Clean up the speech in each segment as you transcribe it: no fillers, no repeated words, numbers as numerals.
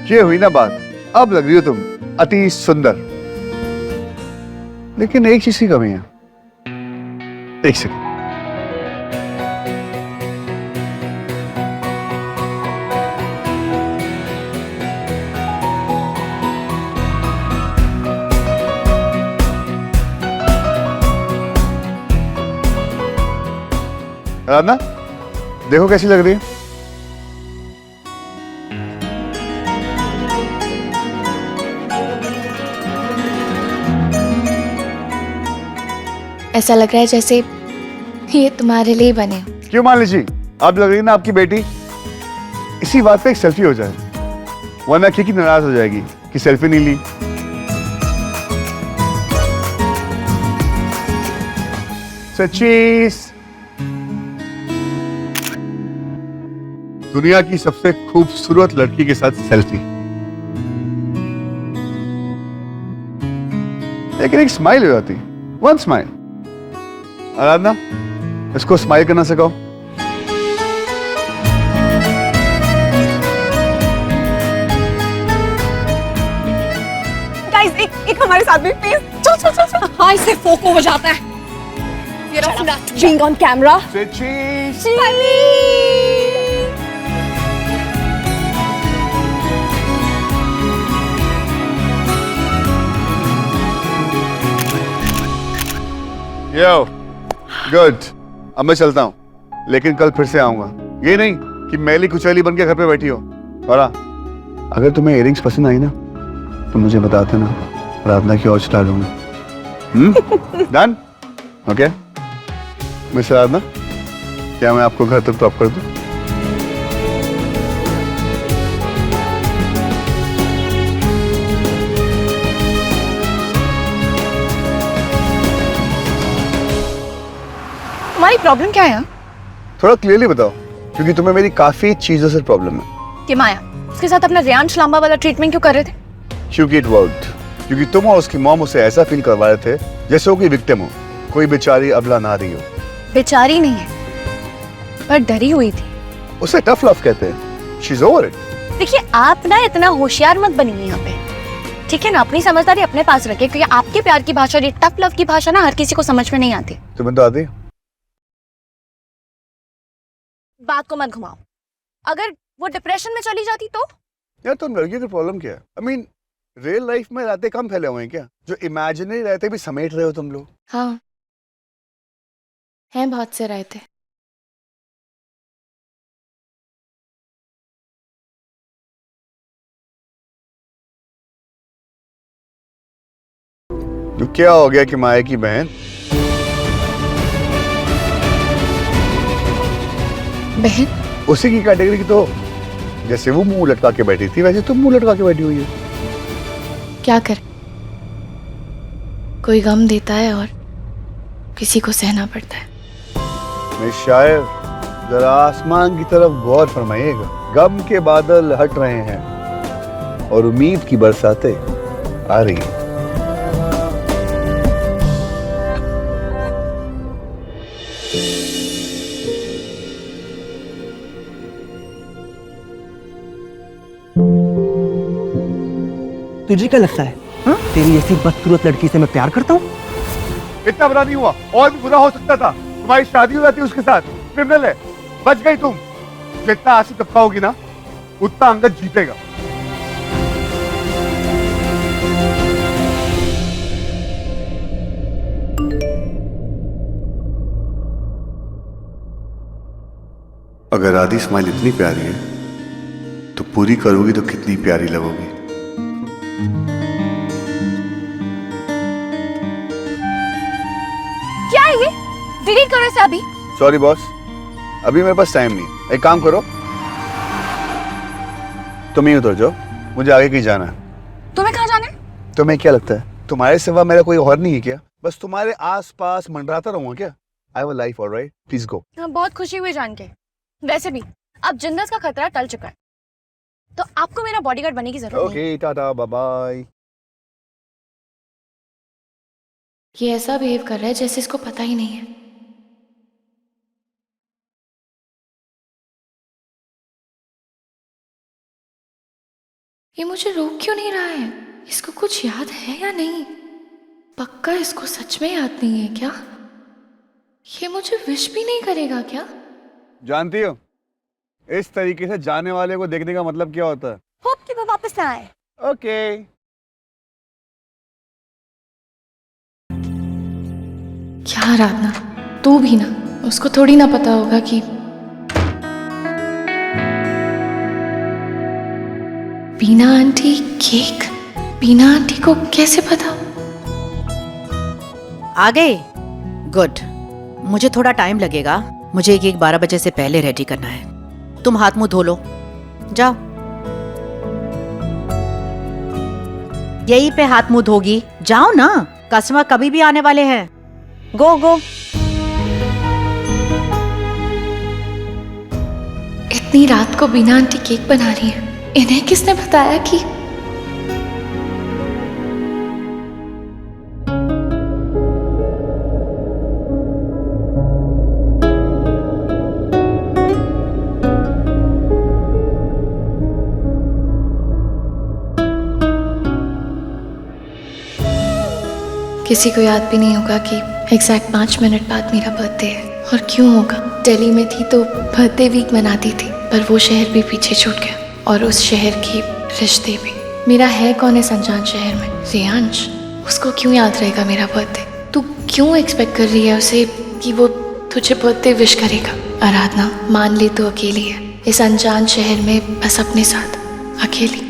ये हुई ना बात, अब लग रही हो तुम अति सुंदर। लेकिन एक चीज की कमी है। एक सेकंड। आराधना, देखो कैसी लग रही है। ऐसा लग रहा है जैसे ये तुम्हारे लिए बने। क्यों मान लीजिए, आप लग रही है ना आपकी बेटी। इसी बात पे एक सेल्फी हो जाए, वरना की नाराज हो जाएगी कि सेल्फी नहीं ली। चीज दुनिया की सबसे खूबसूरत लड़की के साथ सेल्फी। लेकिन एक स्माइल हो जाती, वन स्माइल। आराधना, इसको स्माइल करना सिखाओ। गाइस, एक हमारे साथ भी प्लीज। चल चल चल चल। हाँ, इससे फोको हो जाता है। Being on camera. चीज यो गुड। अब मैं चलता हूँ, लेकिन कल फिर से आऊंगा। ये नहीं कि मैली कुचैली बन के घर पे बैठी हो। और अगर तुम्हें इयरिंग्स पसंद आई ना तो मुझे बता देना, आराधना की और चला लूंगा। डन? ओके मिस आराधना, क्या मैं आपको घर तक ड्रॉप कर दूं? तुम्हारी प्रॉब्लम क्या है? थोड़ा क्लियरली बताओ, क्योंकि तुम्हें मेरी काफी चीजों से प्रॉब्लम है। कि माया उसके साथ अपना रेयांश लांबा वाला ट्रीटमेंट क्यों कर रहे थे? क्योंकि इट वर्कड। क्योंकि तुम और उसकी मॉम उसे ऐसा फील करवा रहे थे जैसे वो कोई विक्टिम हो, कोई बेचारी अबला ना रही हो। बेचारी नहीं है, पर डरी हुई थी। उसे टफ लव कहते हैं। She is over it. देखिए, आप ना इतना होशियार मत बनिए यहाँ पे, ठीक है ना? अपनी समझदारी अपने पास रखिए, क्योंकि आपके प्यार की भाषा, ये टफ लव की भाषा ना हर किसी को समझ में नहीं आती। तुम्हें तो आती? बात को मत घुमाओ। अगर वो डिप्रेशन में चली जाती तो? यार तुम लड़कियों की प्रॉब्लम क्या है? आई मीन रियल लाइफ में रहते कम फैले हुए हैं क्या, जो इमेजिनरी रहते भी समेट रहे हो तुम लोग? हाँ, हैं बहुत से रहते। तो क्या हो गया कि माया की बहन? बहन? उसी की कैटेगरी की तो। जैसे वो मुंह लटका के बैठी थी, वैसे तुम मुंह लटका के बैठी हुई हो। क्या कर, कोई गम देता है और किसी को सहना पड़ता है। मैं शायर, जरा आसमान की तरफ गौर फरमाइएगा। गम के बादल हट रहे हैं और उम्मीद की बरसातें आ रही हैं। तुझे क्या लगता है हा? तेरी ऐसी बदसूरत लड़की से मैं प्यार करता हूँ? इतना बुरा नहीं हुआ, और भी बुरा हो सकता था। तुम्हारी शादी हो जाती उसके साथ, क्रिमिनल है। बच गई तुम। जितना आंसू टपकाओगी ना, उतना अंगद जीतेगा। अगर आदि स्माइल इतनी प्यारी है तो पूरी करोगी तो कितनी प्यारी लगोगी। क्या है ये? डिलीट करो इसे अभी। सॉरी बॉस, अभी मेरे पास टाइम नहीं। एक काम करो, तुम ही उतर जाओ, मुझे आगे कहीं जाना है। तुम्हें कहाँ जाना है? तुम्हें क्या लगता है तुम्हारे सिवा मेरा कोई और नहीं है क्या? बस तुम्हारे आसपास मंडराता रहूंगा क्या? I have a life, alright, please go. बहुत खुशी हुई जान के। वैसे भी अब जिंदस का खतरा टल चुका है, तो आपको मेरा बॉडीगार्ड बनने की जरूरत नहीं। Okay, tata, bye bye. ये ऐसा बिहेव कर रहा है जैसे इसको पता ही नहीं है। ये मुझे रोक क्यों नहीं रहा है? इसको कुछ याद है या नहीं? पक्का इसको सच में याद नहीं है क्या? ये मुझे विश भी नहीं करेगा क्या? जानती हो इस तरीके से जाने वाले को देखने का मतलब क्या होता है? होप कि वो वापस ना आए। ओके क्या आराधना, तू भी ना, उसको थोड़ी ना पता होगा कि बीना आंटी केक। बीना आंटी को कैसे पता? आ गए? गुड। मुझे थोड़ा टाइम लगेगा, मुझे केक 12 बजे से पहले रेडी करना है। तुम हाथ मुंह धो लो, जाओ। यहीं पे हाथ मुंह धोगी, जाओ ना, कस्टमर कभी भी आने वाले हैं। गो गो। इतनी रात को बीना आंटी केक बना रही है, इन्हें किसने बताया कि किसी को याद भी नहीं होगा कि एग्जैक्ट 5 मिनट बाद मेरा बर्थडे है। और क्यों होगा? दिल्ली में थी तो बर्थडे वीक मनाती थी, पर वो शहर भी पीछे छूट गया, और उस शहर की रिश्ते भी। मेरा है कौन है अनजान शहर में? रियांश। उसको क्यों याद रहेगा मेरा बर्थडे? तू क्यों एक्सपेक्ट कर रही है उसे कि वो तुझे बर्थडे विश करेगा? आराधना, मान ली तू अकेली है इस अनजान शहर में, बस अपने साथ अकेली।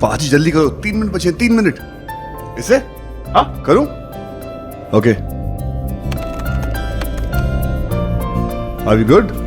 पाजी जल्दी करो, 3 मिनट बचे, 3 मिनट। इसे हाँ करूं? Okay are we good?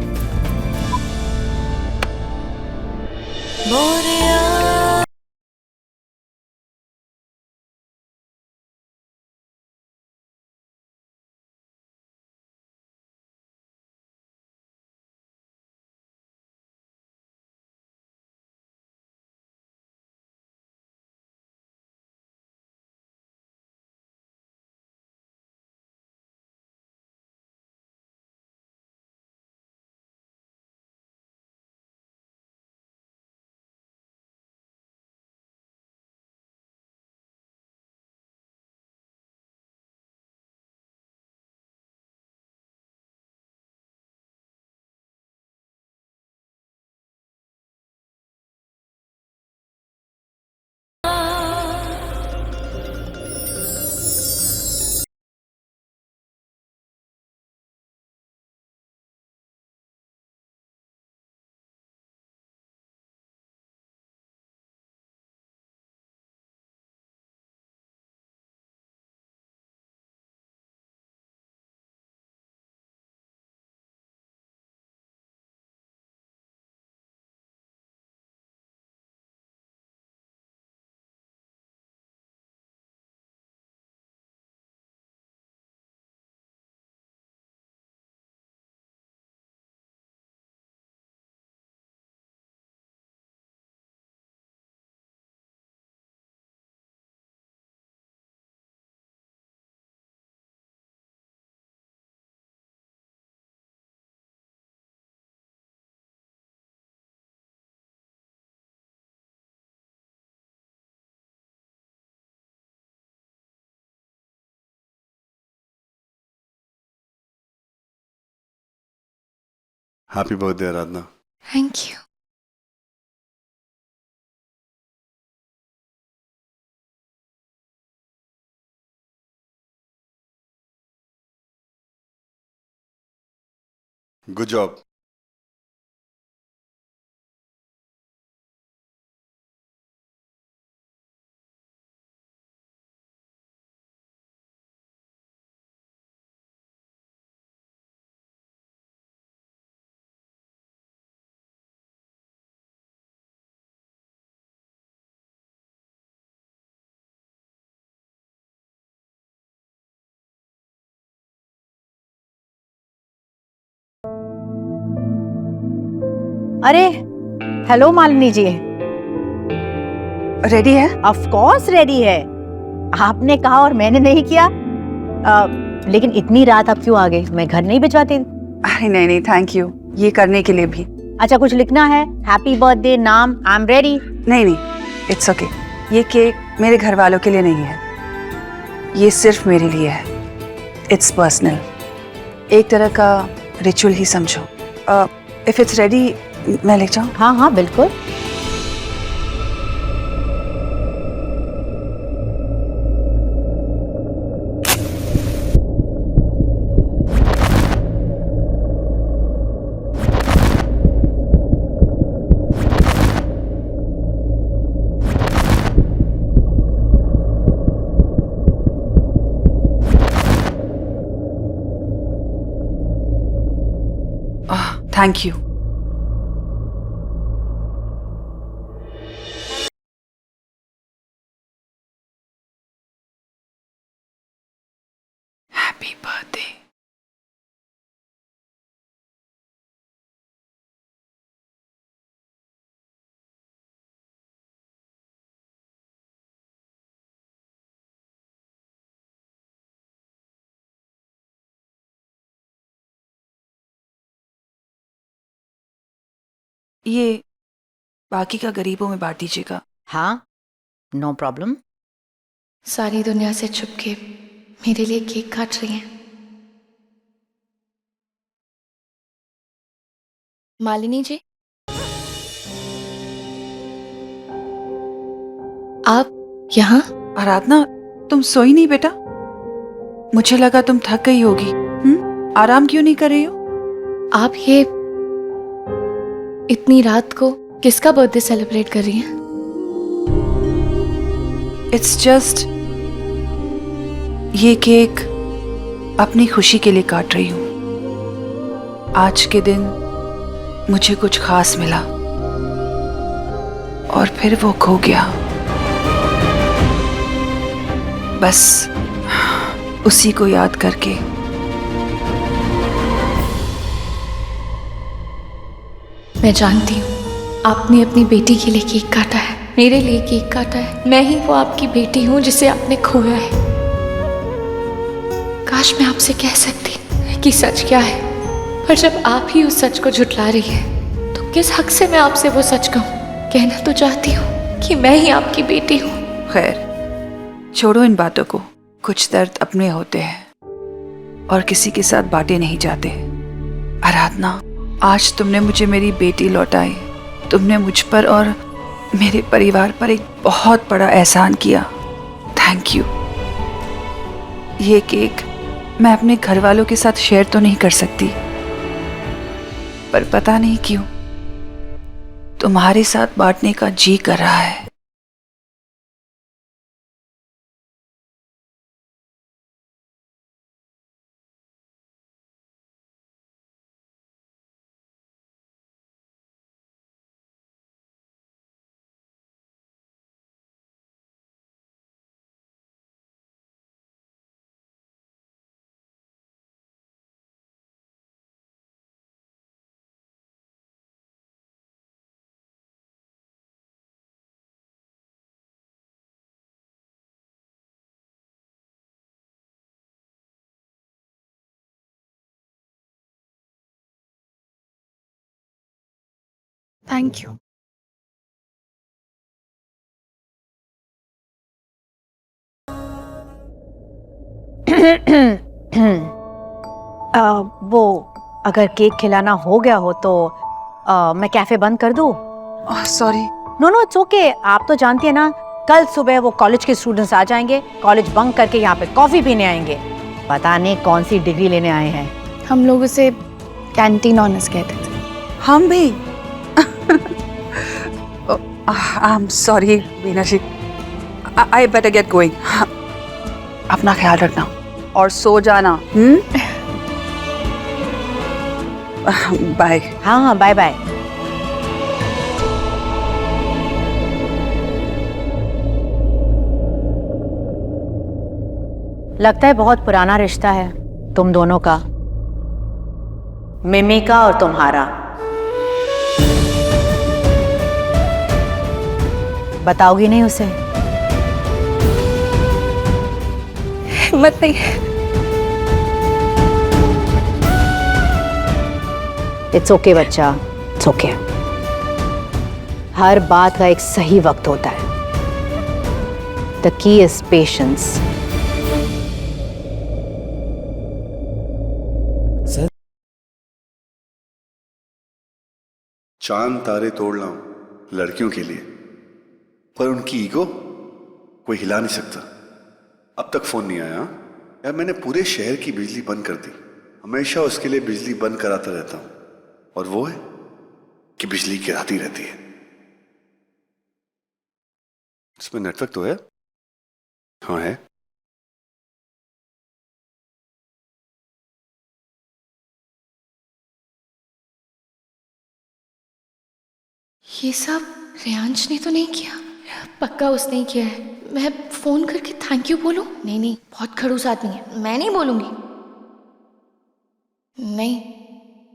Happy birthday Aradhana. Thank you. Good job. अरे हेलो मालिनी जी। रेडी है? ऑफ कोर्स रेडी है। आपने कहा और मैंने नहीं किया। लेकिन इतनी रात आप क्यों आ गए? मैं घर नहीं भिजवाती। अरे नहीं नहीं, थैंक यू ये करने के लिए भी। अच्छा कुछ लिखना है? हैप्पी बर्थडे, नाम, आई एम रेडी। नहीं नहीं, इट्स ओके। ये केक मेरे घर वालों के लिए नहीं है, ये सिर्फ मेरे लिए है। इट्स पर्सनल, एक तरह का रिचुअल ही समझो। इफ इट्स रेडी मैं लिख जाऊँ? हाँ हाँ बिल्कुल। Thank you. Happy birthday. ये बाकी का गरीबों में बांट दीजिएगा। हाँ नो प्रॉब्लम। सारी दुनिया से छुप के मेरे लिए केक काट रही हैं। मालिनी जी, आप यहाँ? आराधना, तुम सोई नहीं बेटा? मुझे लगा तुम थक गई होगी। आराम क्यों नहीं कर रही हो? आप ये इतनी रात को किसका बर्थडे सेलिब्रेट कर रही हैं? इट्स जस्ट, ये केक अपनी खुशी के लिए काट रही हूं। आज के दिन मुझे कुछ खास मिला और फिर वो खो गया। बस उसी को याद करके मैं जानती हूँ आपने अपनी बेटी के लिए केक काटा है, मेरे लिए केक काटा है। मैं ही वो आपकी बेटी हूँ जिसे आपने खोया है। काश मैं आपसे कह सकती कि सच क्या है, पर जब आप ही उस सच को झुठला रही है तो किस हक से मैं आपसे वो सच कहूँ। कहना तो चाहती हूँ कि मैं ही आपकी बेटी हूँ। खैर छोड़ो इन बातों को। कुछ दर्द अपने होते हैं और किसी के साथ बांटे नहीं जाते। आराधना, आज तुमने मुझे मेरी बेटी लौटाई। तुमने मुझ पर और मेरे परिवार पर एक बहुत बड़ा एहसान किया। Thank you. ये केक मैं अपने घर वालों के साथ शेयर तो नहीं कर सकती, पर पता नहीं क्यों तुम्हारे साथ बांटने का जी कर रहा है। Thank you. वो अगर केक खिलाना हो गया हो तो मैं कैफे बंद कर दूं? Sorry. No no it's okay. आप तो जानती है ना, कल सुबह वो कॉलेज के स्टूडेंट्स आ जाएंगे, कॉलेज बंक करके यहाँ पे कॉफी पीने आएंगे। पता नहीं कौन सी डिग्री लेने आए हैं। हम लोग उसे कैंटीन ऑनर्स कहते थे। हम भी। I am sorry Veena ji, I better get going. अपना ख्याल रखना और सो जाना। बाय। हाँ हाँ बाय बाय। लगता है बहुत पुराना रिश्ता है तुम दोनों का, मिमी का और तुम्हारा। बताओगी नहीं उसे? हिम्मत नहीं। इट्स ओके बच्चा, इट्स इट्स ओके। हर बात का एक सही वक्त होता है। The key is patience. चांद तारे तोड़ लाऊं लड़कियों के लिए, पर उनकी ईगो कोई हिला नहीं सकता। अब तक फोन नहीं आया यार। मैंने पूरे शहर की बिजली बंद कर दी। हमेशा उसके लिए बिजली बंद कराता रहता हूं, और वो है कि बिजली गिराती रहती है। इसमें नेटवर्क तो है? हाँ है। ये सब रेयांश ने तो नहीं किया? पक्का उसने ही किया है। मैं फोन करके थैंक यू बोलूं? नहीं नहीं, बहुत खड़ूस आदमी है, मैं नहीं बोलूंगी। नहीं,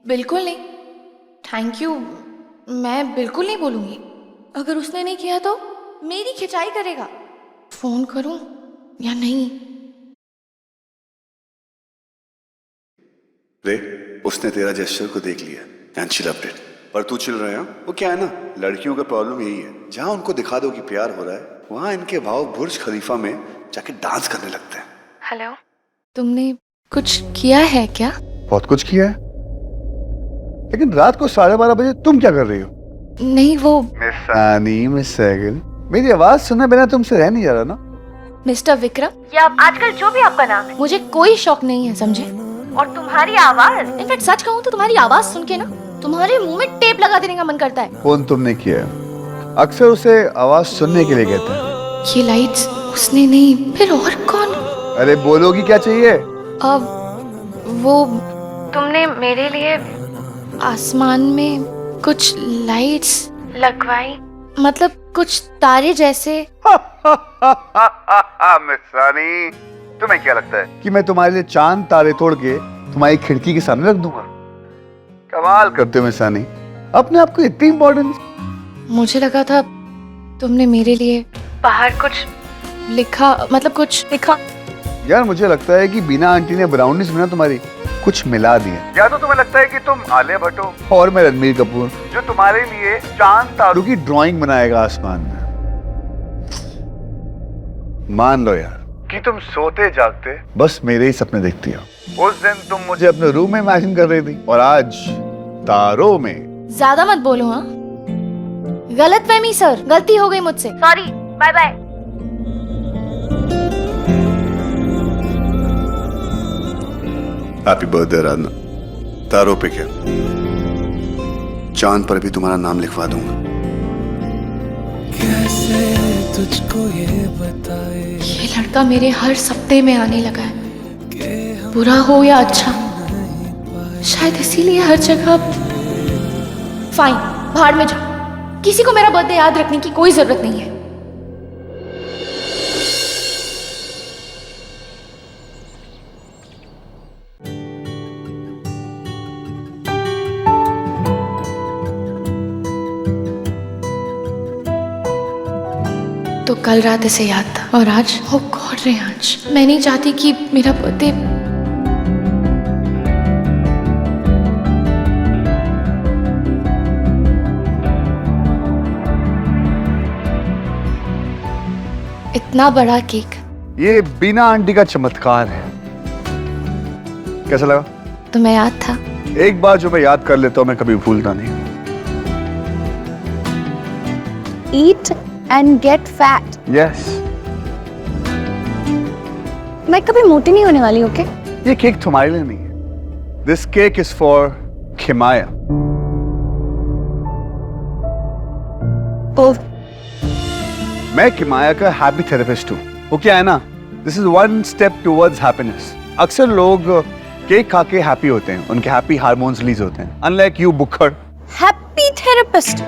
बिल्कुल नहीं। थैंक यू मैं बिल्कुल नहीं बोलूंगी। अगर उसने नहीं किया तो मेरी खिंचाई करेगा। फोन करूं या नहीं? रे, उसने तेरा जेस्चर को देख लिया एंड शी लव्ड इट। पर तू चिल रहा है? वो क्या है ना, लड़कियों का प्रॉब्लम यही है, जहां उनको दिखा दो कि प्यार हो रहा है, वहां इनके भाव बुर्ज खलीफा में जाके डांस करने लगते हैं। हेलो, तुमने कुछ किया है क्या? बहुत कुछ किया है, लेकिन रात को 12:30 बजे तुम क्या कर रही हो? नहीं वो मिस सानी, मिस सैगल, मेरी आवाज सुने बिना तुमसे रह नहीं जा रहा ना? मिस्टर विक्रम या आजकल जो भी आपका नाम है, मुझे कोई शौक नहीं है, समझे? और तुम्हारी आवाज, इनफैक्ट सच कहूँ तो तुम्हारी आवाज सुन के ना तुम्हारे मुंह में टेप लगा देने का मन करता है। फोन तुमने किया है, अक्सर उसे आवाज सुनने के लिए कहते हैं। ये लाइट्स उसने नहीं, फिर और कौन? अरे बोलोगी क्या चाहिए? अब वो तुमने मेरे लिए आसमान में कुछ लाइट्स लगवाई, मतलब कुछ तारे जैसे। मिस सानी, तुम्हें क्या लगता है कि मैं तुम्हारे लिए चांद तारे तोड़ के तुम्हारी खिड़की के सामने रख दूंगा? कमाल करते हो मिस सानी, अपने आप को इतनी इम्पोर्टेंस। मुझे लगा था तुमने मेरे लिए बाहर कुछ लिखा, मतलब कुछ लिखा। यार मुझे लगता है कि बीना आंटी ने ब्राउनीज में ना तुम्हारी कुछ मिला दिया। या तो तुम्हें लगता है कि तुम आलिया भट्ट हो और मैं रणबीर कपूर, जो तुम्हारे लिए चांद तारों की ड्राइंग बनाएगा आसमान में। मान लो यार कि तुम सोते जागते बस मेरे ही सपने देखती हो। उस दिन तुम मुझे अपने रूम में इमेजिन कर रही थी, और आज तारों में। ज्यादा मत बोलो। हाँ, गलतफहमी सर, गलती हो गई मुझसे, sorry, bye bye. Happy birthday Aradhana. तारों पे क्या, चांद पर भी तुम्हारा नाम लिखवा दूंगा। कैसे तुझको ये बताए, ये लड़का मेरे हर सपने में आने लगा है, बुरा हो या अच्छा, शायद इसीलिए हर जगह। फाइन, बाहर में जाओ, किसी को मेरा बर्थडे याद रखने की कोई जरूरत नहीं है। तो कल रात इसे याद था, और आज ओ गॉड रेयांश, मैं नहीं चाहती कि मेरा बर्थडे। इतना बड़ा केक। ये बीना आंटी का चमत्कार है। कैसा लगा? तुम्हें याद था? एक बार जो मैं याद कर लेता हूँ मैं कभी भूलता नहीं। Eat and get fat. Yes. मैं कभी मोटी नहीं होने वाली, ओके? ये केक तुम्हारे लिए नहीं है। This cake is for Khimaya. Oh, मैं किमाया का हैप्पी थेरेपिस्ट हूँ। वो क्या है ना, this is one step towards happiness. अक्सर लोग केक खा के हैप्पी होते हैं, उनके हैप्पी हार्मोन्स रिलीज होते हैं। अनलाइक यू बुक्खड़। हैप्पी थेरेपिस्ट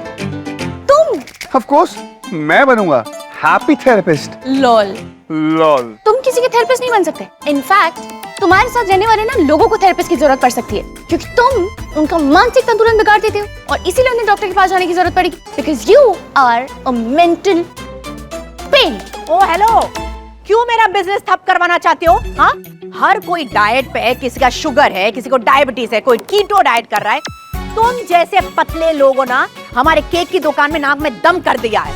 तुम? ऑफ कोर्स मैं बनूंगा हैप्पी थेरेपिस्ट। लॉल। लॉल। तुम किसी के थेरेपिस्ट नहीं बन सकते। इनफैक्ट तुम्हारे साथ रहने वाले ना लोगों को थेरेपिस्ट की जरूरत पड़ सकती है, क्योंकि तुम उनका मानसिक संतुलन बिगाड़ देते हो, और इसीलिए उन्हें डॉक्टर के पास जाने की जरूरत पड़ेगी, because you are a mental pain. Oh hello, क्यों मेरा बिजनेस ठप करवाना चाहते हो? हाँ, हर कोई डाइट पे है, किसी का शुगर है, किसी को डायबिटीज है, कोई कीटो डाइट कर रहा है। तुम जैसे पतले लोगों ना हमारे केक की दुकान में नाक में दम कर दिया है।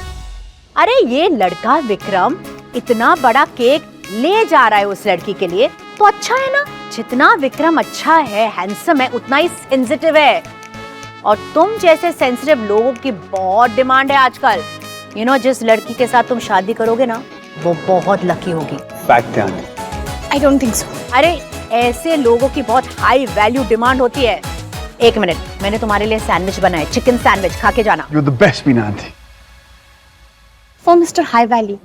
अरे ये लड़का विक्रम इतना बड़ा केक ले जा रहा है उस लड़की के लिए, तो अच्छा है ना। जितना विक्रम अच्छा है, हैंडसम है, उतना ही सेंसिटिव है। और तुम जैसे सेंसिटिव लोगों की बहुत डिमांड है आजकल। यू नो, जिस लड़की के साथ तुम शादी करोगे ना, वो बहुत लकी होगी। फैक्ट है aunty. I don't think so. अरे ऐसे लोगों की बहुत हाई वैल्यू डिमांड होती है। एक मिनट, मैंने तुम्हारे लिए सैंडविच बनाया, चिकन सैंडविच, खा के जाना। You the best Meena aunty. For mister high value,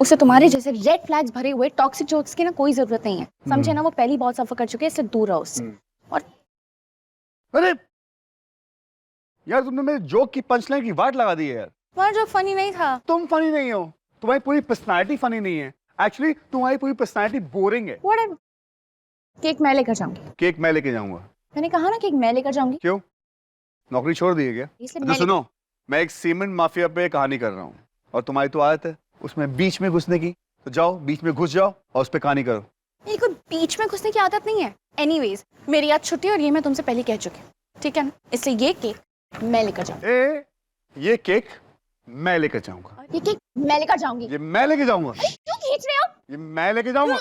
उसे तुम्हारे जैसे रेड फ्लैग्स भरे हुए टॉक्सिक जोक्स की ना कोई जरूरत नहीं है, समझे ना। वो पहली बहुत सफर कर चुके हैं, इसलिए दूर रहो उससे। और अरे यार, तुमने मेरे जोक की पंचलाइन की वाट लगा दी है यार। तुम्हारा जो फनी नहीं था। तुम फनी नहीं हो, तुम्हारी पूरी पर्सनालिटी फनी नहीं है। एक्चुअली तुम्हारी पूरी पर्सनालिटी बोरिंग है। व्हाटएवर। केक मैं लेकर जाऊंगी। केक मैं लेके जाऊंगा। मैंने कहा ना केक मैं लेकर जाऊंगी। क्यों, नौकरी छोड़ दी है क्या? इसलिए तो सुनो, मैं एक सीमेंट माफिया पे कहानी कर रहा हूँ, और तुम्हारी तो आदत है उसमें बीच में घुसने की। तो जाओ, बीच में घुस जाओ और उस पे कहानी करो। मेरी कोई बीच में घुसने की आदत नहीं है। एनीवेज, मेरी आज छुट्टी, और ये मैं तुमसे पहले कह चुकी हूँ, ठीक है ना। इसलिए ये केक मैं लेकर जाऊंगी। ये केक मैं लेकर जाऊंगा। ये केक मैं लेकर जाऊंगी। ये मैं लेके जाऊंगा। क्यों खींच रहे हो? ये मैं लेके जाऊंगा।